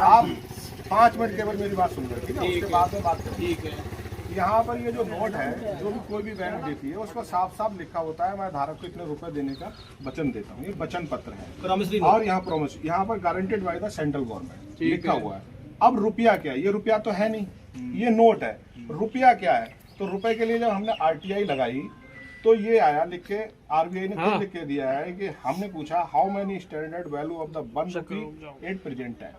आप 5 मिनट केवल मेरी बात सुन रहे, ठीक है? उसके बाद में बात करें। ठीक है। यहाँ पर ये जो नोट है, जो भी कोई भी बैंक देती है, उसको साफ साफ लिखा होता है, मैं धारक को इतने रुपए देने का वचन देता हूँ। ये वचन पत्र है और यहाँ प्रॉमिस, यहाँ पर guaranteed by the central government लिखा हुआ है। अब रुपया क्या है? ये रुपया तो है नहीं, ये नोट है। रुपया क्या है? तो रुपए के लिए जब हमने RTI लगाई तो ये आया लिख के, RBI ने खुद लिख के दिया है कि हमने पूछा how many standard value of the 1 rupee at present है,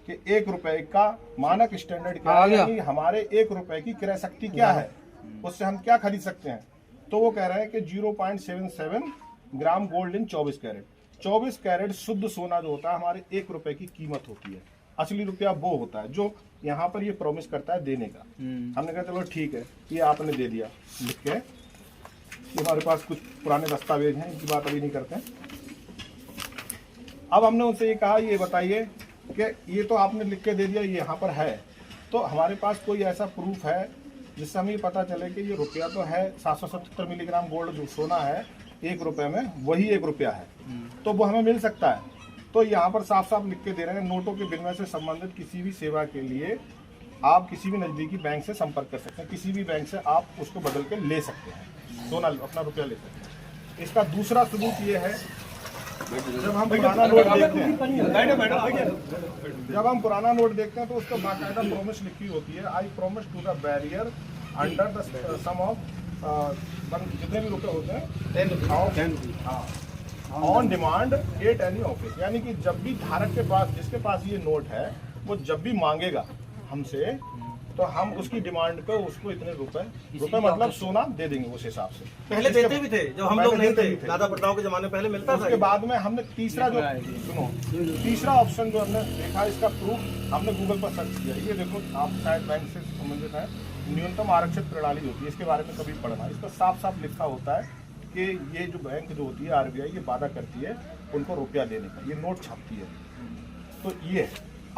कि 1 रुपए का मानक स्टैंडर्ड क्या है, यानी हमारे 1 रुपए की क्रय शक्ति क्या है, उससे हम क्या खरीद सकते हैं। तो वो कह रहे हैं कि 0.77 gram gold in 24 carat. 24 carat शुद्ध सोना जो होता है हमारे 1 रुपए की कीमत होती है। असली रुपया वो होता है जो यहाँ पर ये प्रॉमिस करता है देने का। हमने कहा चलो ठीक है, ये आपने दे दिया लिख के। ये हमारे पास कुछ पुराने दस्तावेज हैं, इनकी बात अभी नहीं करते हैं। अब हमने उनसे ये कहा, ये बताइए कि ये तो आपने लिख के दे दिया, ये यहाँ पर है, तो हमारे पास कोई ऐसा प्रूफ है जिससे हमें पता चले कि ये रुपया तो है 777 मिलीग्राम गोल्ड जो सोना है 1 रुपये में, वही 1 रुपया है, तो वो हमें मिल सकता है। तो यहाँ पर साफ साफ लिख के दे रहे हैं, नोटों के विनिमय से संबंधित किसी भी सेवा के लिए आप किसी भी नज़दीकी बैंक से संपर्क कर सकते हैं, किसी भी बैंक से आप उसको बदल के ले सकते हैं, सोना अपना रुपया ले सकते हैं। इसका दूसरा सबूत ये है, जब हम पुराना नोट देखते हैं, तो उसको बाकायदा प्रॉमिस लिखी होती है, I promise to the bearer under the sum of जितने भी रुपए होते हैं on demand at any office, यानी कि जब भी धारक के पास, जिसके पास ये नोट है, वो जब भी मांगेगा हमसे, तो हम उसकी डिमांड पे उसको इतने रुपए मतलब सोना दे देंगे उस हिसाब से। पहले देते भी थे जब हम लोग नहीं थे, दादा पटनाव के जमाने पहले मिलता था। उसके बाद में हमने तीसरा ऑप्शन जो हमने देखा, इसका प्रूफ हमने गूगल पर सर्च किया। ये देखो, आप शायद बैंक से संबंधित है, न्यूनतम आरक्षित प्रणाली होती है, इसके बारे में कभी पढ़ना। इस पर साफ साफ लिखा होता है कि ये जो बैंक जो होती है RBI, ये वादा करती है उनको रुपया देने का, ये नोट छापती है। तो ये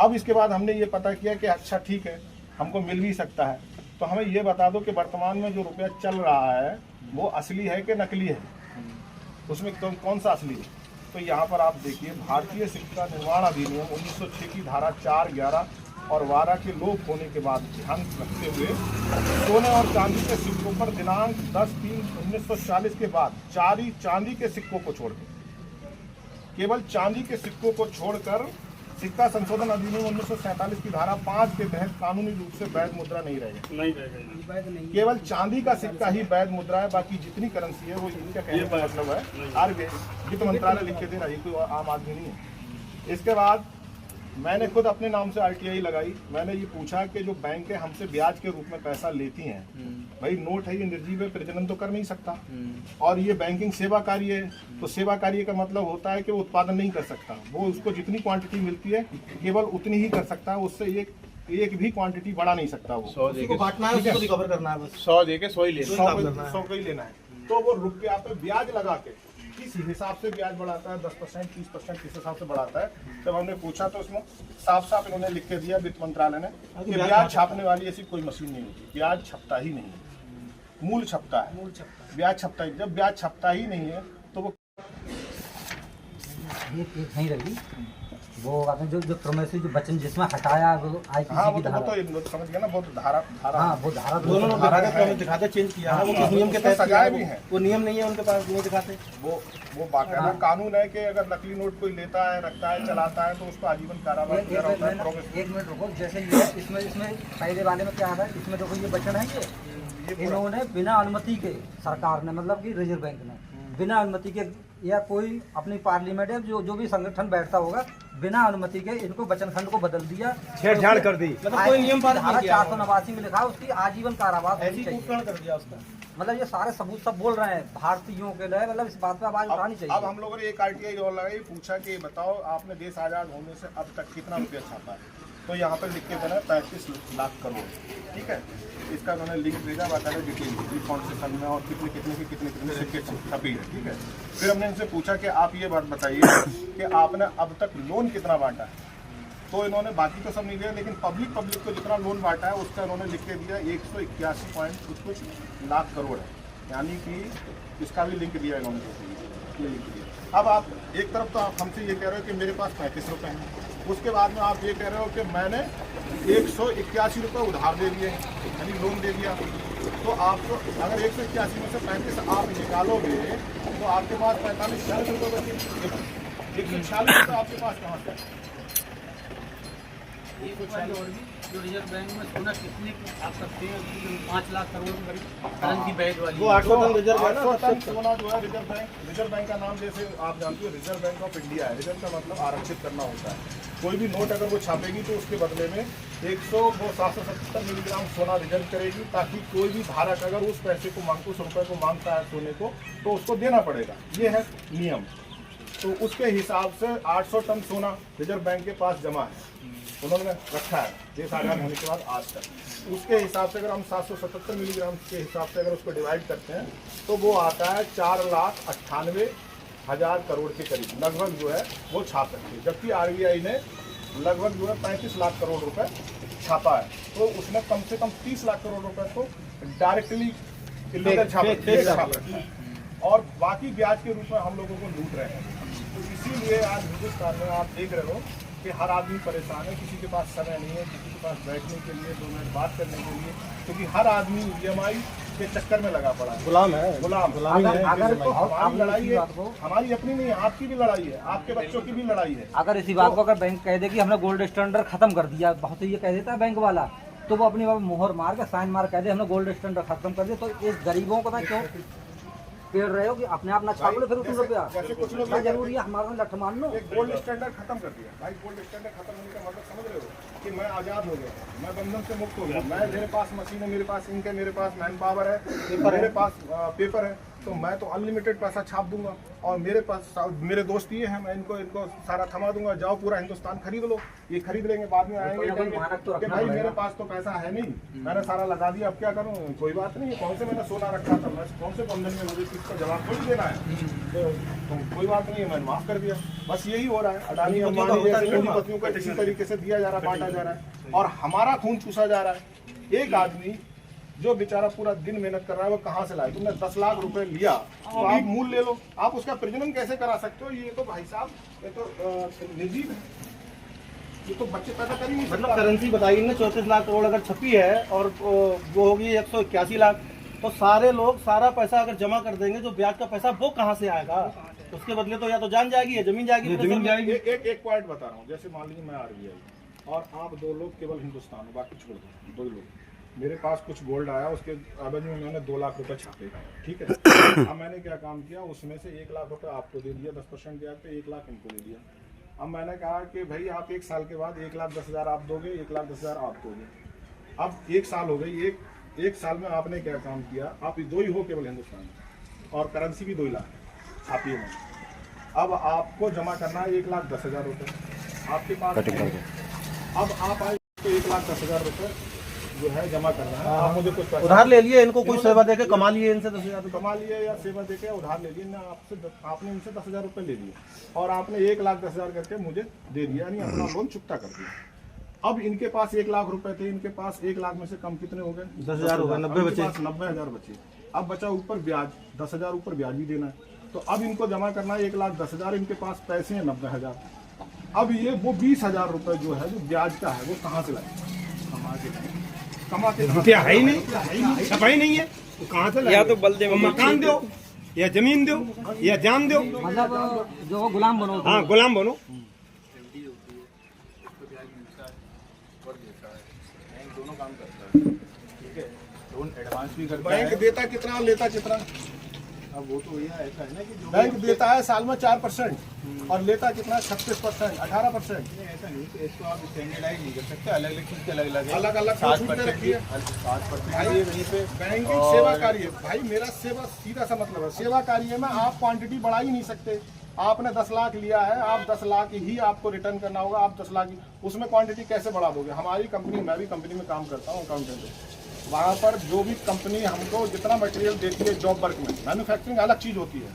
अब इसके बाद हमने ये पता किया कि अच्छा ठीक है, हमको मिल भी सकता है, तो हमें ये बता दो कि वर्तमान में जो रुपया चल रहा है वो असली है कि नकली है, उसमें कौन सा असली है। तो यहाँ पर आप देखिए, भारतीय सिक्का निर्माण अधिनियम 1906 की धारा 4, 11 और 12 के लोप होने के बाद ध्यान रखते हुए सोने और चांदी के सिक्कों पर दिनांक 10/3/1940 के बाद चांदी के सिक्कों को छोड़कर, केवल चांदी के सिक्कों को छोड़कर सिक्का संशोधन अधिनियम 1947 की धारा 5 के तहत कानूनी रूप से वैध मुद्रा नहीं रहेगा। केवल चांदी का सिक्का ही वैध मुद्रा है, बाकी जितनी करेंसी है वो इनका कहने का मतलब है RBI वित्त मंत्रालय लिख के दे रहा है, कोई आम आदमी नहीं है। इसके बाद मैंने खुद अपने नाम से RTI लगाई। मैंने ये पूछा कि जो बैंक हमसे ब्याज के रूप में पैसा लेती हैं, भाई नोट है, ये निर्जीव प्रजनन तो कर नहीं सकता, और ये बैंकिंग सेवा कार्य है, तो सेवा कार्य का मतलब होता है कि वो उत्पादन नहीं कर सकता, वो उसको जितनी क्वांटिटी मिलती है केवल उतनी ही कर सकता है, उससे एक भी क्वांटिटी बढ़ा नहीं सकता। वो 100 दे के बांटना है, उसको रिकवर करना है, बस 100 दे के 100 ही लेना है। तो वो रुपया पे ब्याज लगा के किस हिसाब से ब्याज बढ़ाता है, 10%, 30%, किस हिसाब से बढ़ाता है। जब हमने पूछा तो उसमें साफ साफ इन्होंने लिख के दिया, वित्त मंत्रालय ने, कि ब्याज छापने वाली ऐसी कोई मशीन नहीं होती, ब्याज छपता ही नहीं है, मूल छपता है, ब्याज छपता है। जब ब्याज छपता ही नहीं है तो वो नहीं रही, वो आपने जो प्रॉमिस जो वचन जिसमें हटाया वो IPC की धारा, वो तो समझ गया ना, वो धारा वो धारा दोनों धारा का प्रॉमिस दिखाते, चेंज किया है, वो किस नियम के तहत सजाए भी हैं, वो नियम नहीं है उनके पास, नहीं दिखाते। वो बाकायदा कानून है कि अगर नकली नोट कोई लेता है, रखता है, चलाता है तो उसको आजीवन कारावास किया जाता है। एक मिनट रुको, जैसे ये इसमें पहले वाले में क्या है, इसमें देखो ये वचन है कि इन्होंने बिना अनुमति के, सरकार ने मतलब कि रिजर्व बैंक ने बिना अनुमति के, या कोई अपनी पार्लियामेंट है जो भी संगठन बैठता होगा, बिना अनुमति के इनको वचन खंड को बदल दिया, छेड़छाड़ कर दी, मतलब कोई नियम पालन नहीं किया। 489 में लिखा है उसकी आजीवन कारावास ऐसी कूटकांड कर दिया उसका। मतलब ये सारे सबूत सब बोल रहे हैं भारतीयों के लिए, मतलब इस बात पे आवाज उठानी चाहिए। अब हम लोगों ने एक RTI और लगाई, पूछा कि बताओ आपने देश आजाद होने से अब तक कितना रुपया छापा है, तो यहाँ पर लिख के देना 35 लाख करोड़, ठीक है। इसका उन्होंने लिंक भेजा, बताया डिटेल कौन से सन में और कितने सिक्के छपी है, ठीक है। फिर हमने इनसे पूछा कि आप ये बात बताइए कि आपने अब तक लोन कितना बांटा है, तो इन्होंने बाकी तो सब नहीं दिया, लेकिन पब्लिक को जितना लोन बांटा है उसका उन्होंने लिख के दिया 181 कुछ लाख करोड़ है, यानी कि इसका भी लिंक दिया इन्होंने, ये लिंक दिया। अब आप एक तरफ तो आप हमसे ये कह रहे हो कि मेरे पास 35 रुपये हैं, उसके बाद में आप ये कह रहे हो कि मैंने 181 रुपये उधार दे दिए, यानी लोन दे दिया। तो आपको अगर 181 में से 35 आप निकालोगे तो आपके पास 45-46 रुपये बचे। 146 रुपये आपके पास कहाँ से? जो रिजर्व बैंक में सोना कितने की आप सकते हैं? 5 लाख करोड़ की करेंसी बैग वाली वो 800 टन रिजर्व है ना, 800 टन सोना जो है रिजर्व बैंक का नाम जैसे आप जानते हो रिजर्व बैंक ऑफ इंडिया है। रिजर्व का मतलब आरक्षित करना होता है। कोई भी नोट अगर वो छापेगी तो उसके बदले में 777 मिलीग्राम सोना रिजर्व करेगी, ताकि कोई भी धारक अगर उस पैसे को उस रुपये को मांगता है सोने को तो उसको देना पड़ेगा। ये है नियम। तो उसके हिसाब से 800 टन सोना रिजर्व बैंक के पास जमा है, उन्होंने रखा है देश आजाद होने के बाद आज तक। उसके हिसाब से अगर हम 777 मिलीग्राम के हिसाब से अगर उसको डिवाइड करते हैं तो वो आता है 4,98,000 करोड़ के करीब लगभग जो है वो छाप सकती है। जबकि RBI ने लगभग जो है 35 लाख करोड़ रुपए छापा है। तो उसने कम से कम 30 लाख करोड़ रुपए तो डायरेक्टली इलीगल छापा है और बाकी ब्याज के रूप में हम लोगों को लूट रहे हैं। तो इसीलिए आज हिंदुस्तान में आप देख रहे हो कि हर आदमी परेशान है, किसी के पास समय नहीं है, किसी के पास बैठने के लिए 2 मिनट बात करने के लिए, क्योंकि हर आदमी EMI के चक्कर में लगा पड़ा है। गुलाम है, गुलाम अगर हमारी लड़ाई है, हमारी अपनी नहीं है, आपकी भी लड़ाई है, आपके बच्चों की भी लड़ाई है। अगर इसी बात को अगर बैंक कह दे कि हमने गोल्ड स्टैंडर्ड खत्म कर दिया, बहुत ये कह देता है बैंक वाला, तो वो अपनी मोहर मार के साइन मार कह दे हमने गोल्ड स्टैंडर्ड खत्म कर दिया, तो इस गरीबों को मैं क्यों पेड़ रहे हो कि अपने आप ना छाप लो फिर उसमें रुपया? जैसे कुछ लोग क्या जरूरी है हमारा लठ मान लो? एक गोल्ड स्टैंडर्ड खत्म कर दिया भाई। गोल्ड स्टैंडर्ड खत्म होने का मतलब समझ रहे हो कि मैं आज़ाद हो गया, मैं बंधन से मुक्त हो गया, मैं मेरे पास मशीन है, मेरे पास इंक है, मेरे पास मैन पावर है, मेरे पास पेपर है, तो मैं तो अनलिमिटेड पैसा छाप दूंगा। और मेरे पास मेरे दोस्त ये हैं, मैं इनको सारा थमा दूंगा, जाओ पूरा हिंदुस्तान खरीद लो। ये खरीद लेंगे, बाद में आएंगे कि भाई मेरे पास तो पैसा है नहीं, मैंने सारा लगा दिया, अब क्या करूँ? कोई बात नहीं, कौन से मैंने सोना रखा था, मैं कौन से बंधन में, मुझे किसका जवाब थोड़ी देना है। तो कोई बात नहीं है, मैंने माफ कर दिया। बस यही हो रहा है। अडानी अंबानी जैसे पूंजीपतियों को इसी तरीके से दिया जा रहा है, बांटा जा रहा है और हमारा खून चूसा जा रहा है। एक आदमी जो बेचारा पूरा दिन मेहनत कर रहा है वो कहाँ से लाए? तुमने 10 लाख रुपए लिया तो आप मूल ले लो, आप उसका प्रजनन कैसे करा सकते हो? ये तो भाई साहब ये तो निजी है, ये तो बच्चे पैदा कर ही नहीं सकता। मतलब करेंसी बताइए ना, 34 लाख करोड़ अगर छपी है और वो होगी 181 लाख, तो सारे लोग सारा पैसा अगर जमा कर देंगे, जो ब्याज का पैसा वो कहाँ से आएगा? उसके बदले तो या तो जान जाएगी या जमीन जाएगी। एक पॉइंट बता रहा हूँ, जैसे मान लीजिए मैं RBI और आप 2 लोग केवल हिंदुस्तान, बाकी छोड़ दो, 2 लोग, मेरे पास कुछ गोल्ड आया, उसके एवज में मैंने 2 लाख रुपए छापे, ठीक है। अब मैंने क्या काम किया, उसमें से 1 लाख रुपए आपको दे दिया, 10% ब्याज पे 1 लाख इनको दे दिया। अब मैंने कहा कि भाई आप 1 साल के बाद 1,10,000 आप दोगे, 1,10,000 आप दोगे। अब 1 साल हो गई, एक साल में आपने क्या काम किया? आप 2 ही हो केवल हिंदुस्तान में और करेंसी भी 2 लाख छापिए में। अब आपको जमा करना है 1,10,000 रुपये आपके पास। अब आप आए तो 1,10,000 रुपये जो है जमा करना है। आप मुझे कुछ पैसा उधार ले लिए, इनको कुछ सेवा देके कमा लिए, इनसे 10,000 कमा लिए या सेवा देके उधार ले लिए ना, आपने इनसे 10,000 रुपये ले लिए और आपने 1,10,000 करके मुझे दे दिया, यानी अपना लोन चुकता कर दिया। अब इनके पास 1 लाख रुपए थे, इनके पास 1 लाख में से कम कितने हो गए? 10,000 हो गए, 90 बचे, 90,000 बचे। अब बचा ऊपर ब्याज, 10,000 ऊपर ब्याज भी देना है, तो अब इनको जमा करना है 1,10,000, इनके पास पैसे हैं 90,000। अब ये वो 20,000 रुपये जो है जो ब्याज का है वो कहाँ से लाए? कमा के है ही नहीं, छपाई नहीं है, तो कहाँ से लाए? या तो बल दे, मकान दो या जमीन दो या जान दो, मतलब जो गुलाम बनो। हाँ, गुलाम बनो। दोनों काम करता है, ठीक है। लोन एडवांस भी करता है, बैंक देता कितना लेता कितना? अब वो तो यह ऐसा है ना कि बैंक देता है साल में 4% और लेता कितना? 36%, 18%। ऐसा नहीं, तो इसको आप स्टैंडर्डाइज नहीं कर सकते, अलग अलग चीज अलग अलग है, अलग अलग 7% रखिए। 7% वहीं पे बैंकिंग सेवा कार्य भाई, मेरा सेवा सीधा सा मतलब है, सेवा कार्य में आप क्वांटिटी बढ़ा ही नहीं सकते। आपने 10 लाख लिया है, आप 10 लाख ही आपको रिटर्न करना होगा। आप 10 लाख उसमें क्वांटिटी कैसे बढ़ा दोगे? हमारी कंपनी, मैं भी कंपनी में काम करता हूँ अकाउंटेंट, वहाँ पर जो भी कंपनी हमको जितना मटेरियल देती है जॉब वर्क में, मैन्युफैक्चरिंग अलग चीज़ होती है,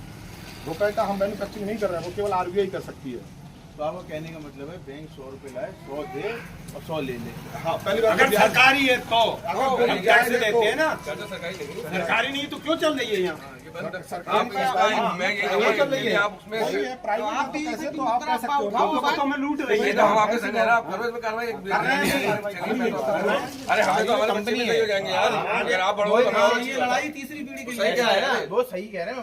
रुपए का हम मैन्युफैक्चरिंग नहीं कर रहे हैं, वो केवल RBI कर सकती है। तो आपका कहने का मतलब है बैंक 100 रुपए लाए, 100 दे और 100 ले ले। हाँ, पहली बात अगर सरकारी है तो अगर हम टैक्स देते हैं ना, सरकारी नहीं तो क्यों चल रही है यहाँ? तो हमें लूट रही है। अरे हमें तो हमारे बच्चे नहीं हो जाएंगे यार, अगर आप बढ़ो तो ये लड़ाई तीसरी पीढ़ी की सही कह रहे हैं, वो सही कह रहे हैं।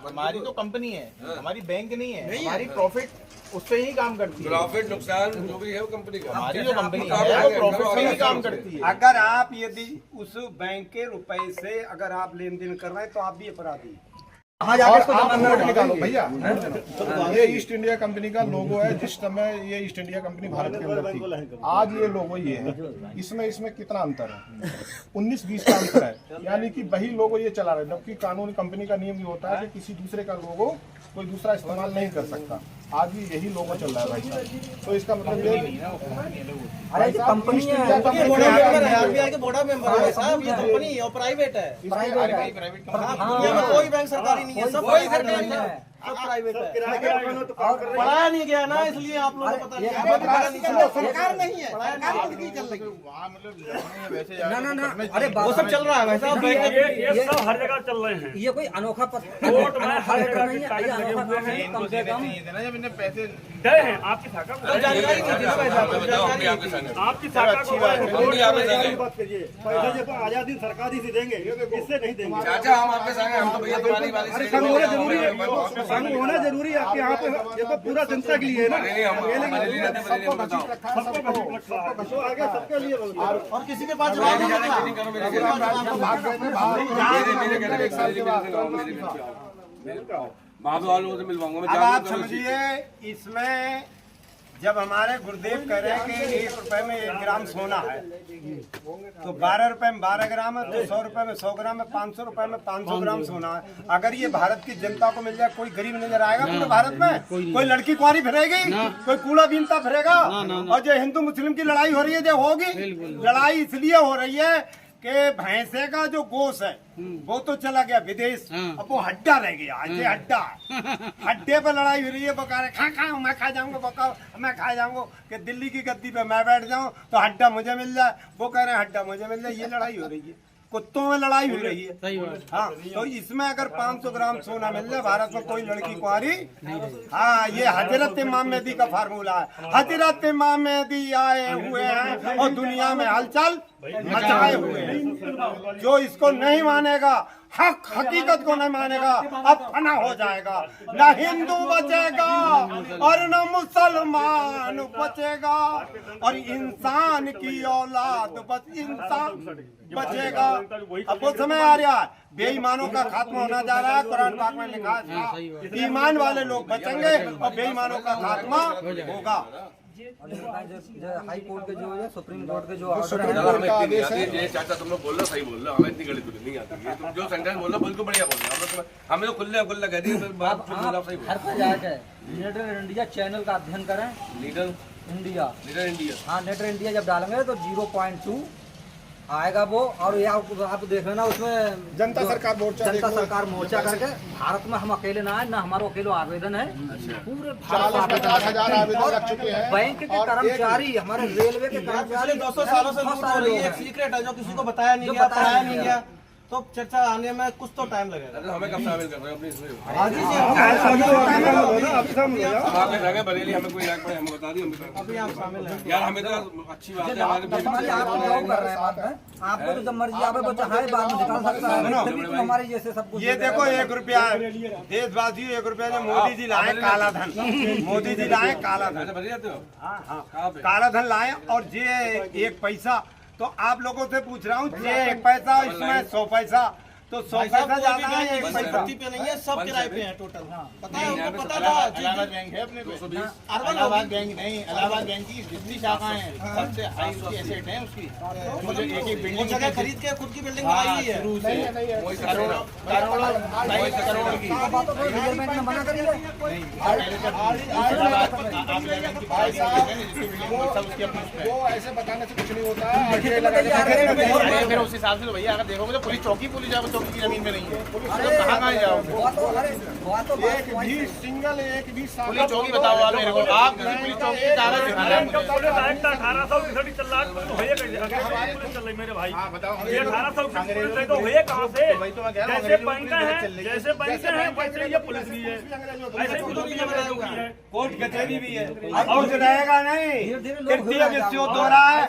हमारी तो कंपनी है, हमारी बैंक नहीं है, हमारी प्रॉफिट उससे ही काम करती है। प्रॉफिट नुकसान जो भी है वो कंपनी का, हमारी जो कंपनी है वो प्रॉफिट से ही काम करती है। अगर आप यदि उस बैंक के रुपए से अगर आप लेन देन कर रहे हैं तो आप भी अपराधी। हाँ जाके इसको आप जमा नोट करो। निकालो भैया, ये ईस्ट इंडिया कंपनी का लोगो है। जिस समय ये ईस्ट इंडिया कंपनी भारत के अंदर थी, आज ये लोगो ये है। इसमें कितना अंतर है? 19-20 का अंतर है। यानी कि वही लोगो ये चला रहे, जबकि कानूनी कंपनी का नियम ये होता है कि किसी दूसरे का लोगो कोई दूसरा इस्तेमाल नहीं कर सकता। आज भी यही लोगो चल रहा है भाई साहब। तो इसका मतलब ये अरे ये कंपनी है, आरबीआई के बोर्ड मेंबर है साहब, ये कंपनी है और प्राइवेट है। प्राइवेट दुनिया में कोई बैंक सरकारी नहीं है, सब कोई सरकारी नहीं है, है। सब प्राइवेट है। पढ़ाया नहीं गया ना, इसलिए आप लोगों को पता नहीं। सरकार नहीं है, सरकार खुद की चल रही है। वहाँ मतलब वैसे ना ना ना, अरे वो सब चल रहा है भाई साहब। ये सब हर जगह चल रहे हैं। ये कोई अनोखा अनोखा लेटर नहीं है, ये अनोखा काम है, इनको कम से देने कम चाहिए थे ना जब इन्हें पैसे गए हैं आपकी शाखा में। जानकारी नहीं थी ना भाई साहब, जानकारी नहीं थी। आपकी शाखा को बात करिए, पैसे जब आजादी सरकारी से देंगे, इससे नहीं देंगे। चाचा हम आपके संग हैं, हम तो भैया तुम्हारी वाली से संग होना जरूरी है, संग होना जरूरी है आपके यहाँ पे। ये तो पूरा जनता के लिए है ना, नहीं हम हमारे लिए रहते हैं, बताओ सबको आगे सबके लिए बोलते हैं। और किसी के पास जवाब नहीं होता। मीटिंग करो मेरे वहाँ वालों से मिलवाऊंगा मैं। अब आप समझिए, इसमें जब हमारे गुरुदेव कह रहे हैं कि 1 रुपए में 1 ग्राम सोना है, तो 12 रुपए में 12 ग्राम है, तो 100 रुपए में 100 ग्राम है, 500 रुपए में 500 ग्राम सोना है। अगर ये भारत की जनता को मिल जाए, कोई गरीब नजर आएगा पूरे भारत में? कोई लड़की कुंवारी फिरेगी? कोई कूड़ा बीनता फिरेगा? और जो हिंदू मुस्लिम की लड़ाई हो रही है, जो होगी लड़ाई इसलिए हो रही है कि भैंसे का जो गोश्त है वो तो चला गया विदेश, अब वो हड्डा रह गया। ऐसे हड्डे पे लड़ाई हो रही है। वो कह रहे खा मैं खा जाऊंगा, बकाओ मैं खा जाऊंगा कि दिल्ली की गद्दी पे मैं बैठ जाऊं तो हड्डा मुझे मिल जाए। वो कह रहे हैं हड्डा मुझे मिल जाए। ये लड़ाई हो रही है, कुत्तों में लड़ाई हो रही है। हाँ, तो इसमें अगर 500 ग्राम सोना मिल जाए भारत में, कोई लड़की कुंवारी। हाँ, ये हजरत इमाम मेहदी का फार्मूला है। हजरत इमाम मेहदी आए हुए हैं और दुनिया में हलचल मचाए हुए हैं। जो इसको नहीं मानेगा, हकीकत को नहीं मानेगा, अब फना हो जाएगा। न हिंदू बचेगा और न मुसलमान बचेगा, और इंसान की औलाद इंसान बचेगा। अब वो समय आ रहा है, बेईमानों का खात्मा होना जा रहा है। कुरान पाक में लिखा है ईमान वाले लोग बचेंगे और बेईमानों का खात्मा होगा। हाई कोर्ट के जो है, सुप्रीम कोर्ट के जो सुप्रीम ऑर्डर कोर्ट का आदेश है। ये चाचा तुम लोग बोल रहे हो, सही बोल रहे हो, हमें इतनी गलती नहीं आती है। तुम जो सेंटेंस बोल रहे हो बिल्कुल बढ़िया बोल रहे हो। हमें तो खुले कह दिए, बात सही बोल रहे हर पर जाके लीडर इंडिया चैनल का अध्ययन करें। लीडर इंडिया हाँ, नेटर इंडिया जब डालेंगे तो 0.2 आएगा वो। और ये आप देख लेना उसमें जनता सरकार मोर्चा, जनता सरकार मोर्चा करके भारत में हम अकेले ना है, ना हमारा अकेले आवेदन है, पूरे भारत 40-50,000 आवेदन लग चुके हैं। बैंक के कर्मचारी, हमारे रेलवे के कर्मचारी 200 सालों से लूट हो रही है। एक सीक्रेट है जो किसी को बताया नहीं गया, पढ़ाया नहीं गया, तो चर्चा आने में कुछ तो टाइम लगेगा। हमें कब शामिल कर रहे हो अपनी इसमें? आज ही आपके जगह बरेली, हमें कोई लायक पड़े हमें बता दी। अभी आप शामिल हैं यार हमें तो अच्छी बात है, हमारे आपको तो जब मर्जी आवे बच्चा है बाद में निकाल सकता है, तभी तो हमारे जैसे सब कुछ। ये देखो 1 रुपया देशवासी, 1 रुपया जो मोदी जी लाए काला धन, मोदी जी लाए काला धन। बदल जाते हो? हाँ, काला धन लाए। और ये 1 पैसा, तो आप लोगों से पूछ रहा हूँ, ये 1 पैसा, इसमें 100 पैसा, तो 100 पैसा ज्यादा है, 1 पैसा पे नहीं है, सब किराए पे है टोटल। पता है, उनको पता था। इलाहाबाद बैंक है अपने पे। इलाहाबाद बैंक नहीं, इलाहाबाद बैंक की जितनी शाखाएं हैं सबसे हाई उसकी एसेट है उसकी। मुझे एक बिल्डिंग जगह खरीद के खुद की बिल्डिंग बनाई हुई है। शुरू से करोड़ों 22 करोड़ की। बातों को रिजर्व बैंक ने मना करी है। वो ऐसे बताने से कुछ नहीं होता है। फिर उस हिसाब से तो भैया अगर देखोगे तो पुलिस चौकी, पुलिस की जमीन में नहीं है, तो कहाँ जाओगे? एक भी सिंगल एक भी पुलिस चौकी बताओ आप मेरे को, आप किसी पुलिस चौकी की कागज दिखाना है मुझे। 1860 चल रहा है तो भैया पुलिस चल रही मेरे भाई। हाँ बताओ, ये 1860 पुलिस है तो हुए कहाँ से? वही तो मैं कह रहा हूँ, जैसे बैंक है जैसे बैंक है वैसे ये पुलिस भी है, ऐसे ही पुलिस भी है, कोर्ट कचहरी भी है, और कुछ रहेगा नहीं। तृतीय विश्व हो रहा है।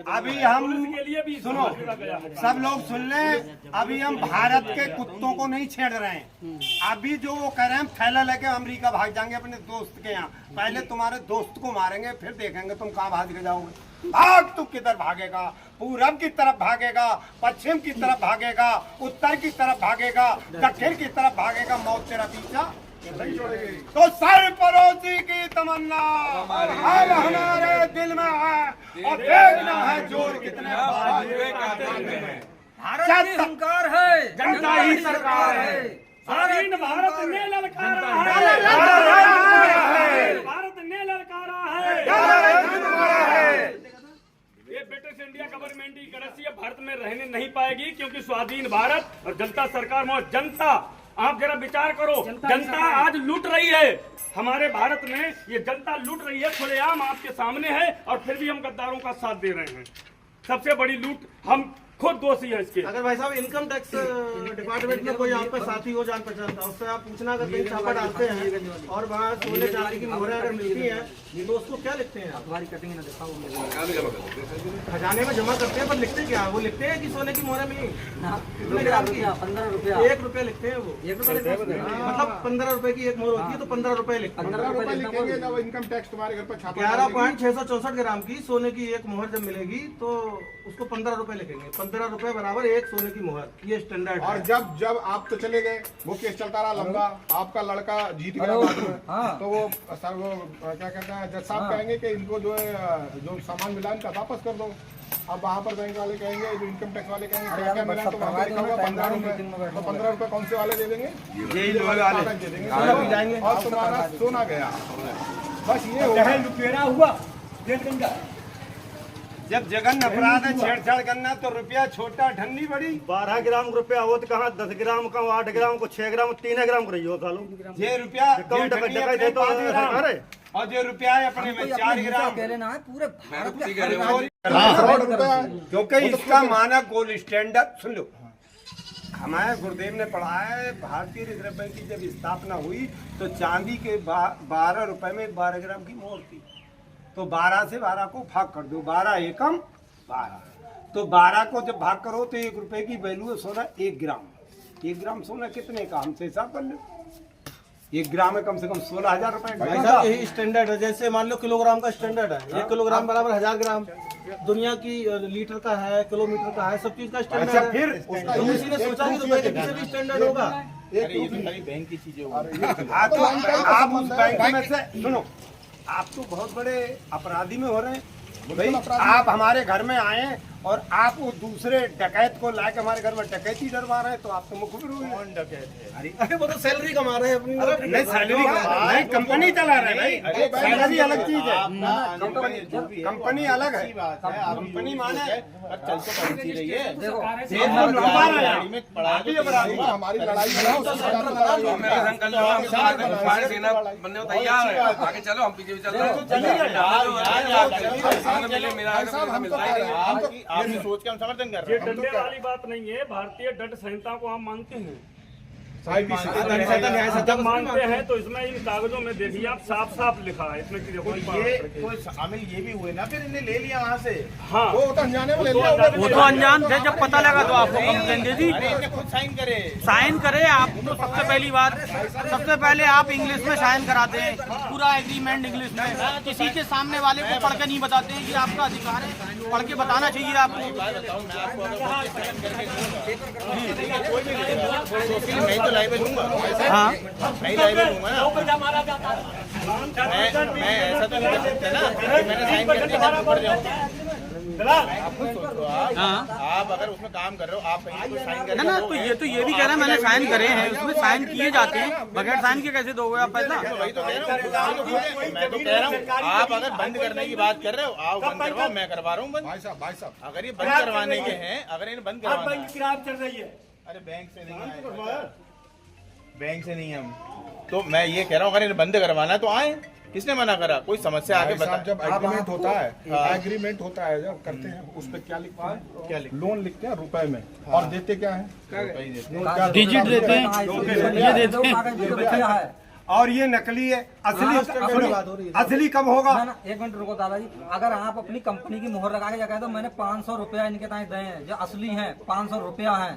अभी हम के लिए भी सुनो, सब लोग सुन लें, अभी हम भारत के कुत्तों को नहीं छेड़ रहे हैं। अभी जो वो कह रहे हैं, थैला लेके अमेरिका भाग जाएंगे अपने दोस्त के यहाँ। पहले तुम्हारे दोस्त को मारेंगे, फिर देखेंगे तुम कहाँ भाग के जाओगे। भाग, तू किधर भागेगा? पूरब की तरफ भागेगा, पश्चिम की तरफ भागेगा, उत्तर की तरफ भागेगा, दक्षिण की तरफ भागेगा, मौत तेरा पीछा तो सरफरोशी की तमन्ना अब हमारे दिल में है, और देखना है जोर कितने भारत की सरकार है, जनता ही सरकार है। स्वाधीन भारत ने ललकारा है, भारत ने ललकारा है। ये ब्रिटिश इंडिया गवर्नमेंट की करेंसी अब भारत में रहने नहीं पाएगी, क्योंकि स्वाधीन भारत और जनता सरकार में जनता, आप जरा विचार करो, जनता आज लूट रही है हमारे भारत में, ये जनता लूट रही है, खुलेआम आपके सामने है, और फिर भी हम गद्दारों का साथ दे रहे हैं। सबसे बड़ी लूट हम खुद दोषी है इसके। अगर भाई साहब इनकम टैक्स डिपार्टमेंट में कोई आपका साथी हो, जान पहचान का, उससे आप पूछना, अगर कहीं छापा डालते हैं और वहाँ सोने चांदी की मोहरें अगर मिलती हैं तो उसको क्या लिखते हैं? अखबारी कटिंग ना दिखाओ, खजाने में जमा करते हैं, पर लिखते क्या? वो लिखते हैं कि सोने की मोहरें मिली कितने ग्राम की? 15 रुपया, 1 रुपया लिखते हैं वो। 1 रुपया मतलब 15 रुपए की एक मोहर होती है तो 15 रुपए लिखते हैं। 15 रुपये लिखेंगे जब इनकम टैक्स तुम्हारे घर पर छापा 11.664 ग्राम की सोने की एक मोहर जब मिलेगी तो उसको 15 रुपए लिखेंगे। 15 रुपए बराबर एक सोने की मोहर, ये स्टैंडर्ड और है। जब आप तो चले गए, वो केस चलता रहा लंबा, आपका लड़का जीत गया बाद में, तो वो सर वो क्या कहते हैं, जज साहब कहेंगे कि इनको जो है जो सामान मिला इनका वापस कर दो। अब वहाँ पर बैंक वाले कहेंगे, जो इनकम टैक्स वाले कहेंगे क्या क्या मिला, तो वहाँ पर लिखा होगा 15 रुपए, तो 15 रुपए कौन से वाले दे देंगे? यही लोग वाले दे देंगे, और तुम्हारा सोना गया। बस ये हुआ। जब जगन अपराध है छेड़छाड़ करना, तो रुपया छोटा ठन्नी बड़ी। 12 ग्राम रुपया हो तो कहाँ 10 ग्राम का, 8 ग्राम को, 6 ग्राम 3 ग्राम को रही हो सालों। ये रुपया कौन टका दे तो अरे और जो रुपया है अपने में 4 ग्राम, कह लेना है पूरे भारत में करोड़ रुपया, क्योंकि इसका मानक गोल्ड स्टैंडर्ड। सुन लो, हमारे गुरुदेव ने पढ़ा है, भारतीय रिजर्व बैंक की जब स्थापना हुई तो चांदी के 12 रुपए में 12 ग्राम की मोहर थी। तो 12 से 12 को भाग कर दो, 12 एकम 12, तो 12 को जब भाग करो तो 1 रुपए की वैल्यू है सोना 1 ग्राम। 1 ग्राम सोना कितने का, हमसे हिसाब कर लो। 1 ग्राम में कम से कम 16,000 रुपए का। यही स्टैंडर्ड है। जैसे मान लो किलोग्राम का स्टैंडर्ड है, 1 किलोग्राम बराबर 1000 ग्राम। दुनिया की लीटर का है, किलोमीटर का है, सब चीज का स्टैंडर्ड अच्छा, है। फिर तो किसी ने सोचा कि तो बैंक से भी स्टैंडर्ड होगा। बैंक की चीजें हाँ, तो आप उस बैंक में से सुनो, आप तो बहुत बड़े अपराधी में हो रहे हैं भाई। आप हमारे घर में आए और आप वो दूसरे डकैत को लाके हमारे घर में डकैती डरवा रहे हैं, तो आप तो मुखबिर हुए। कौन डकैत है? अरे वो तो सैलरी कमा रहे हैं अपनी। नहीं, सैलरी नहीं, कंपनी चला रहे हैं भाई। सैलरी अलग चीज है, कंपनी अलग है। कंपनी माने चल तो पहुंची रही है। हमारी लड़ाई हमारी सेना बनने को तैयार है, आगे चलो, हम पीछे भी चल रहे हैं। आपकी सोच के हम समर्थन कर रहे ये हैं। डंडे वाली बात नहीं है, भारतीय दंड संहिता को हम मानते हैं। जब मानते हैं तो इसमें इन कागजों में देखिए आप, साफ साफ लिखा है इसमें कि देखो ये कोई शामिल ये भी हुए ना, फिर इन्हें ले लिया वहाँ से। हाँ, वो तो अनजाने में ले लिया, वो तो अनजान थे, जब पता लगा तो आपको कंप्लेन दे दी। अरे इन्हें खुद साइन करे। साइन करे आप तो सबसे पहली बात, सबसे पहले आप इंग्लिश में साइन कराते हैं, पूरा एग्रीमेंट इंग्लिश में। किसी के सामने वाले को पढ़ के नहीं बताते हैं कि आपका अधिकार है, पढ़ के बताना चाहिए आपको। नहीं तो लाइव लूंगा, हाँ, नहीं लाइव लूंगा ना। मैं ऐसा तो नहीं कर सकते ना कि मैंने साइन कर दिया तो ऊपर जाऊँ। आप खुद सोचो, आप अगर उसमें काम कर रहे हो, आप कहीं कोई साइन कर ना, तो ये भी कह रहे हैं मैंने साइन करे हैं, उसमें साइन किए जाते हैं, बगैर साइन के कैसे दोगे आप पैसा? वही तो कह रहा हूँ, मैं तो कह रहा हूँ, आप अगर बंद करने की बात कर रहे हो, आओ बंद करवाओ, मैं करवा रहा हूँ बंद। भाई साहब अगर ये बंद करवाने के हैं, अगर इन्हें बंद करवाना है, खराब चल रही है। अरे बैंक से नहीं आए, बैंक से नहीं हम तो मैं ये कह रहा हूँ अगर इन्हें बंद करवाना है तो आए, किसने मना करा? कोई समस्या आगे बता। जब एग्रीमेंट होता है, एग्रीमेंट होता है जब करते हैं उस पे क्या लिखते हैं, क्या लिखते लोन लिखते हैं रुपए में और देते क्या है, डिजिट देते हैं, ये देते हैं। और ये नकली है, असली कब होगा? ना, एक मिनट रुको दादाजी, अगर आप अपनी कंपनी की मोहर लगा के जाए तो मैंने 500 रुपया इनके ताई दे हैं जो असली हैं, 500 रुपया है,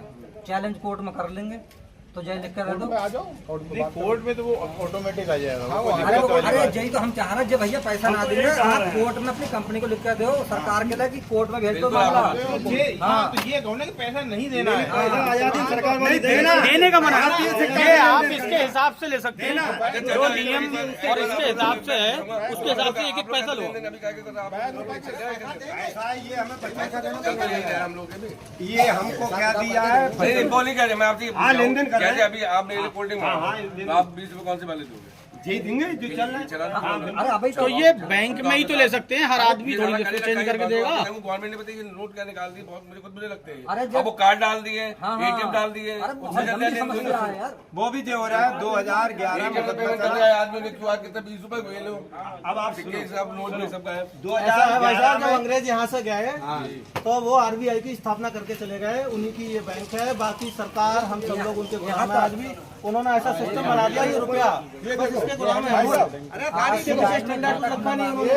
चैलेंज कोर्ट में कर लेंगे तो जय लिख कर दे दो। आ जाओ नहीं, कोर्ट में तो वो ऑटोमेटिक आ जाएगा। अरे जय तो हम चाह रहे हैं, भैया पैसा ना देंगे आप कोर्ट में अपनी कंपनी को लिख कर दो, सरकार के लिए कि कोर्ट में भेज दो मामला। हाँ तो ये कहो ना कि पैसा नहीं देना है, आजादी सरकार वाली देने का मना ये आप इसके हिसाब से ले सकते हैं, जो नियम और इसके हिसाब से है उसके हिसाब से एक एक पैसा लो। ये हमें पैसा देना, हम लोग ये हमको क्या दिया है? बोली क्या मैं आपकी लेन देन क्या अभी आपने कोल्ड ड्रिंक आप 20 रुपए कौन से वाले दोगे? जी देंगे जो चल रहा है। अरे अभी तो ये बैंक में ही तो ले सकते हैं, हर आदमी थोड़ी देर चेंज करके देगा। गवर्नमेंट ने बताइए नोट क्या निकाल दिए, बहुत मुझे लगते हैं। अरे अब वो कार्ड डाल दिए, हाँ, एटीएम डाल दिए, अरे बहुत लंबी समस्या है यार। वो भी जो हो रहा है 2011 में आदमी ने क्यू आर कितना 20 रुपए हुए लो। अब आप सिक्के सब नोट में सबका है। ऐसा है भाई साहब, जब अंग्रेज यहाँ से गए तो वो आरबीआई की स्थापना करके चले गए, उन्हीं की ये बैंक है, बाकी सरकार हम सब लोग उनके गुलाम है। आज भी उन्होंने ऐसा सिस्टम बना दिया, ये रुपया बस इसके गुलाम है। स्टैंडर्ड रखा नहीं उन्होंने।